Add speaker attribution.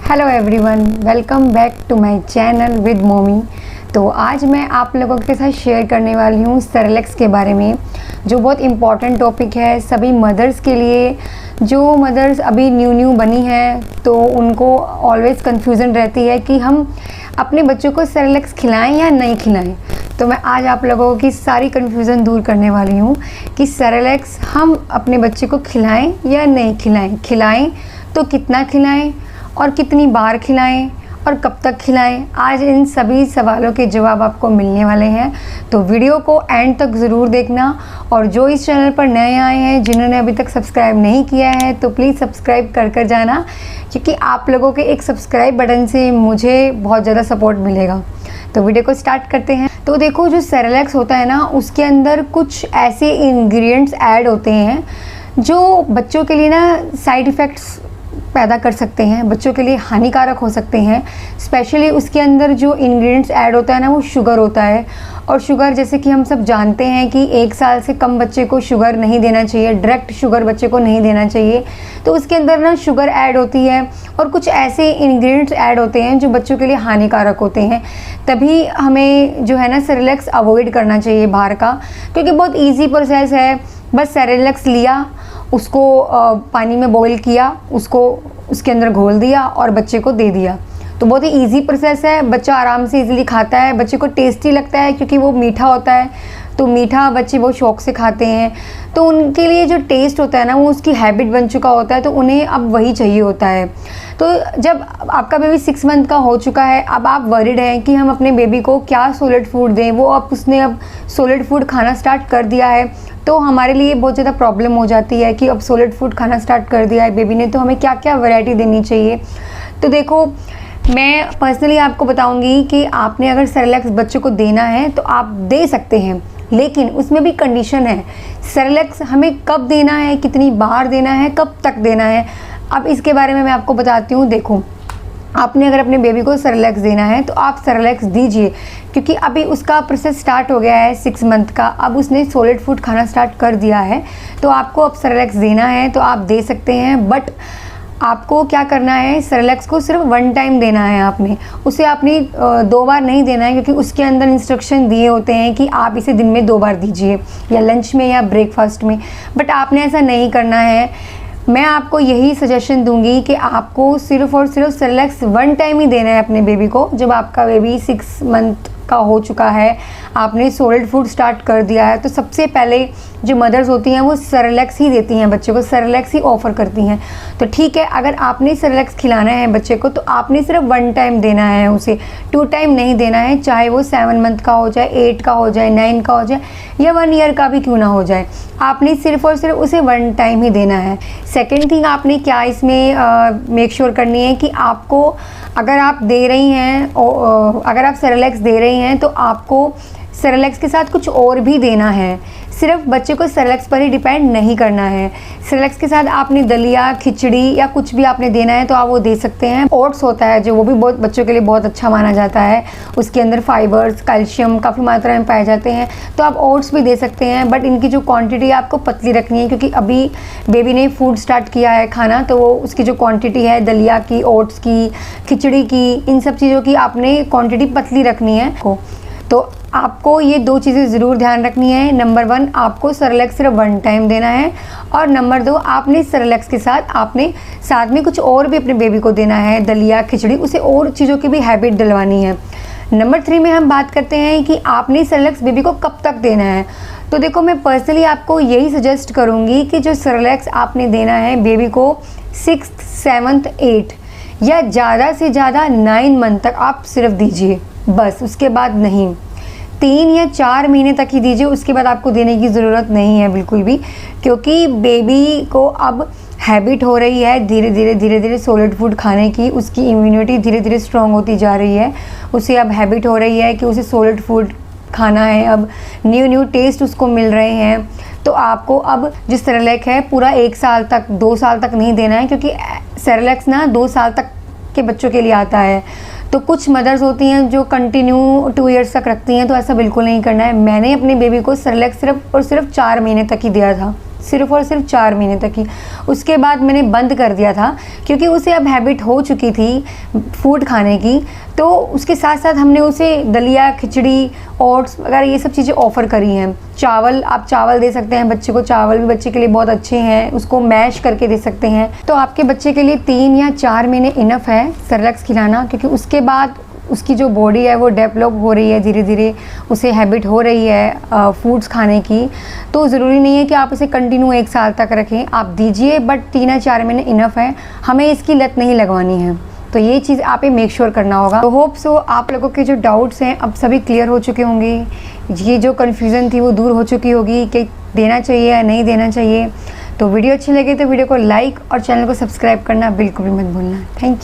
Speaker 1: Hello everyone, welcome back to my channel with mommy. तो आज मैं आप लोगों के साथ शेयर करने वाली हूँ सेरेलैक्स के बारे में, जो बहुत इम्पॉर्टेंट टॉपिक है सभी मदर्स के लिए। जो मदर्स अभी न्यू बनी हैं तो उनको ऑलवेज़ कन्फ्यूज़न रहती है कि हम अपने बच्चों को सेरेलैक्स खिलाएं या नहीं खिलाएं। तो मैं आज आप लोगों की सारी कन्फ्यूज़न दूर करने वाली हूँ कि सेरेलैक्स हम अपने बच्चे को खिलाएं या नहीं खिलाएं, खिलाएं तो कितना खिलाएं और कितनी बार खिलाएं और कब तक खिलाएं। आज इन सभी सवालों के जवाब आपको मिलने वाले हैं, तो वीडियो को एंड तक ज़रूर देखना। और जो इस चैनल पर नए आए हैं, जिन्होंने अभी तक सब्सक्राइब नहीं किया है, तो प्लीज़ सब्सक्राइब कर जाना, क्योंकि आप लोगों के एक सब्सक्राइब बटन से मुझे बहुत ज़्यादा सपोर्ट मिलेगा। तो वीडियो को स्टार्ट करते हैं। तो देखो, जो सेरेलैक्स होता है ना, उसके अंदर कुछ ऐसे इंग्रेडिएंट्स ऐड होते हैं जो बच्चों के लिए ना साइड इफ़ेक्ट्स पैदा कर सकते हैं, बच्चों के लिए हानिकारक हो सकते हैं। स्पेशली उसके अंदर जो इंग्रेडिएंट्स ऐड होता है ना, वो शुगर होता है। और शुगर, जैसे कि हम सब जानते हैं कि 1 साल से कम बच्चे को शुगर नहीं देना चाहिए, डायरेक्ट शुगर बच्चे को नहीं देना चाहिए। तो उसके अंदर ना शुगर ऐड होती है और कुछ ऐसे इंग्रेडिएंट्स ऐड होते हैं जो बच्चों के लिए हानिकारक होते हैं। तभी हमें जो है ना सेरेलैक्स अवॉइड करना चाहिए बाहर का, क्योंकि बहुत ईजी प्रोसेस है। बस सेरेलैक्स लिया, उसको पानी में बॉईल किया, उसको उसके अंदर घोल दिया और बच्चे को दे दिया। तो बहुत ही इजी प्रोसेस है, बच्चा आराम से इजीली खाता है, बच्चे को टेस्टी लगता है क्योंकि वो मीठा होता है। तो मीठा बच्चे बहुत शौक़ से खाते हैं, तो उनके लिए जो टेस्ट होता है ना, वो उसकी हैबिट बन चुका होता है, तो उन्हें अब वही चाहिए होता है। तो जब आपका बेबी 6 मंथ का हो चुका है, अब आप वरीड हैं कि हम अपने बेबी को क्या सॉलिड फूड दें, वो अब उसने अब सॉलिड फूड खाना स्टार्ट कर दिया है, तो हमारे लिए बहुत ज़्यादा प्रॉब्लम हो जाती है कि अब सॉलिड फूड खाना स्टार्ट कर दिया है बेबी ने, तो हमें क्या क्या वैरायटी देनी चाहिए। तो देखो, मैं पर्सनली आपको बताऊंगी कि आपने अगर सेरेलैक्स बच्चों को देना है तो आप दे सकते हैं, लेकिन उसमें भी कंडीशन है। सेरेलैक्स हमें कब देना है, कितनी बार देना है, कब तक देना है, अब इसके बारे में मैं आपको बताती हूँ। देखो, आपने अगर अपने बेबी को सेरेलैक्स देना है तो आप सेरेलैक्स दीजिए, क्योंकि अभी उसका प्रोसेस स्टार्ट हो गया है 6 मंथ का। अब उसने सॉलिड फूड खाना स्टार्ट कर दिया है, तो आपको अब सेरेलैक्स देना है तो आप दे सकते हैं। बट आपको क्या करना है, सेरेलैक्स को सिर्फ 1 टाइम देना है आपने, उसे आपने 2 बार नहीं देना है, क्योंकि उसके अंदर इंस्ट्रक्शन दिए होते हैं कि आप इसे दिन में 2 बार दीजिए, या लंच में या ब्रेकफास्ट में। बट आपने ऐसा नहीं करना है। मैं आपको यही सजेशन दूंगी कि आपको सिर्फ और सिर्फ सेरेलैक्स 1 टाइम ही देना है अपने बेबी को। जब आपका बेबी 6 मंथ का हो चुका है, आपने सॉलिड फूड स्टार्ट कर दिया है, तो सबसे पहले जो मदर्स होती हैं वो सेरेलैक्स ही देती हैं बच्चे को, सेरेलैक्स ही ऑफ़र करती हैं। तो ठीक है, अगर आपने सेरेलैक्स खिलाना है बच्चे को तो आपने सिर्फ 1 टाइम देना है उसे, 2 टाइम नहीं देना है। चाहे वो 7 मंथ का हो जाए, 8 का हो जाए, 9 का हो जाए, या 1 ईयर का भी क्यों ना हो जाए, आपने सिर्फ और सिर्फ उसे 1 टाइम ही देना है। सेकेंड थिंग आपने क्या इसमें मेक श्योर करनी है कि आपको, अगर आप दे रही हैं, अगर आप सेरेलैक्स दे रही हैं तो आपको सेरेलैक्स के साथ कुछ और भी देना है। सिर्फ बच्चे को सेरेलैक्स पर ही डिपेंड नहीं करना है। सेरेलैक्स के साथ आपने दलिया, खिचड़ी या कुछ भी आपने देना है तो आप वो दे सकते हैं। ओट्स होता है जो, वो भी बहुत बच्चों के लिए बहुत अच्छा माना जाता है। उसके अंदर फाइबर्स, कैल्शियम काफ़ी मात्रा में पाए जाते हैं, तो आप ओट्स भी दे सकते हैं। बट इनकी जो क्वांटिटी है आपको पतली रखनी है, क्योंकि अभी बेबी ने फूड स्टार्ट किया है खाना, तो वो उसकी जो क्वान्टिटी है दलिया की, ओट्स की, खिचड़ी की, इन सब चीज़ों की आपने क्वान्टिटी पतली रखनी है। तो आपको ये 2 चीज़ें ज़रूर ध्यान रखनी है। नंबर 1, आपको सेरेलैक्स सिर्फ 1 टाइम देना है, और नंबर 2, आपने सेरेलैक्स के साथ आपने साथ में कुछ और भी अपने बेबी को देना है, दलिया, खिचड़ी, उसे और चीज़ों की भी हैबिट डलवानी है। नंबर 3 में हम बात करते हैं कि आपने सेरेलैक्स बेबी को कब तक देना है। तो देखो, मैं पर्सनली आपको यही सजेस्ट करूँगी कि जो सेरेलैक्स आपने देना है बेबी को 6th, 7th, 8 या ज़्यादा से ज़्यादा 9 मंथ तक आप सिर्फ दीजिए, बस। उसके बाद नहीं, 3 या 4 महीने तक ही दीजिए, उसके बाद आपको देने की ज़रूरत नहीं है बिल्कुल भी, क्योंकि बेबी को अब हैबिट हो रही है धीरे धीरे सॉलिड फूड खाने की। उसकी इम्यूनिटी धीरे धीरे स्ट्रॉन्ग होती जा रही है, उसे अब हैबिट हो रही है कि उसे सॉलिड फूड खाना है। अब न्यू टेस्ट उसको मिल रहे हैं। तो आपको अब जो सेरेलैक्स है पूरा 1 साल तक, 2 साल तक नहीं देना है, क्योंकि सेरेलैक्स ना 2 साल तक के बच्चों के लिए आता है। तो कुछ मदर्स होती हैं जो कंटिन्यू 2 ईयर्स तक रखती हैं, तो ऐसा बिल्कुल नहीं करना है। मैंने अपने बेबी को सेरेलैक्स सिर्फ और सिर्फ 4 महीने तक ही दिया था, सिर्फ़ और सिर्फ 4 महीने तक ही। उसके बाद मैंने बंद कर दिया था क्योंकि उसे अब हैबिट हो चुकी थी फूड खाने की। तो उसके साथ साथ हमने उसे दलिया, खिचड़ी, ओट्स वगैरह ये सब चीज़ें ऑफ़र करी हैं। चावल, आप चावल दे सकते हैं बच्चे को, चावल भी बच्चे के लिए बहुत अच्छे हैं, उसको मैश करके दे सकते हैं। तो आपके बच्चे के लिए 3 या 4 महीने इनफ है सेरेलैक्स खिलाना, क्योंकि उसके बाद उसकी जो बॉडी है वो डेवलप हो रही है, धीरे धीरे उसे हैबिट हो रही है फूड्स खाने की। तो ज़रूरी नहीं है कि आप उसे कंटिन्यू 1 साल तक रखें, आप दीजिए, बट 3 या 4 महीने इनफ है, हमें इसकी लत नहीं लगवानी है। तो ये चीज़ आप ही मेक श्योर करना होगा। तो होप सो आप लोगों के जो डाउट्स हैं अब सभी क्लियर हो चुके होंगे, ये जो कन्फ्यूज़न थी वो दूर हो चुकी होगी कि देना चाहिए या नहीं देना चाहिए। तो वीडियो अच्छी लगे तो वीडियो को लाइक और चैनल को सब्सक्राइब करना बिल्कुल भी मत भूलना। Thank you.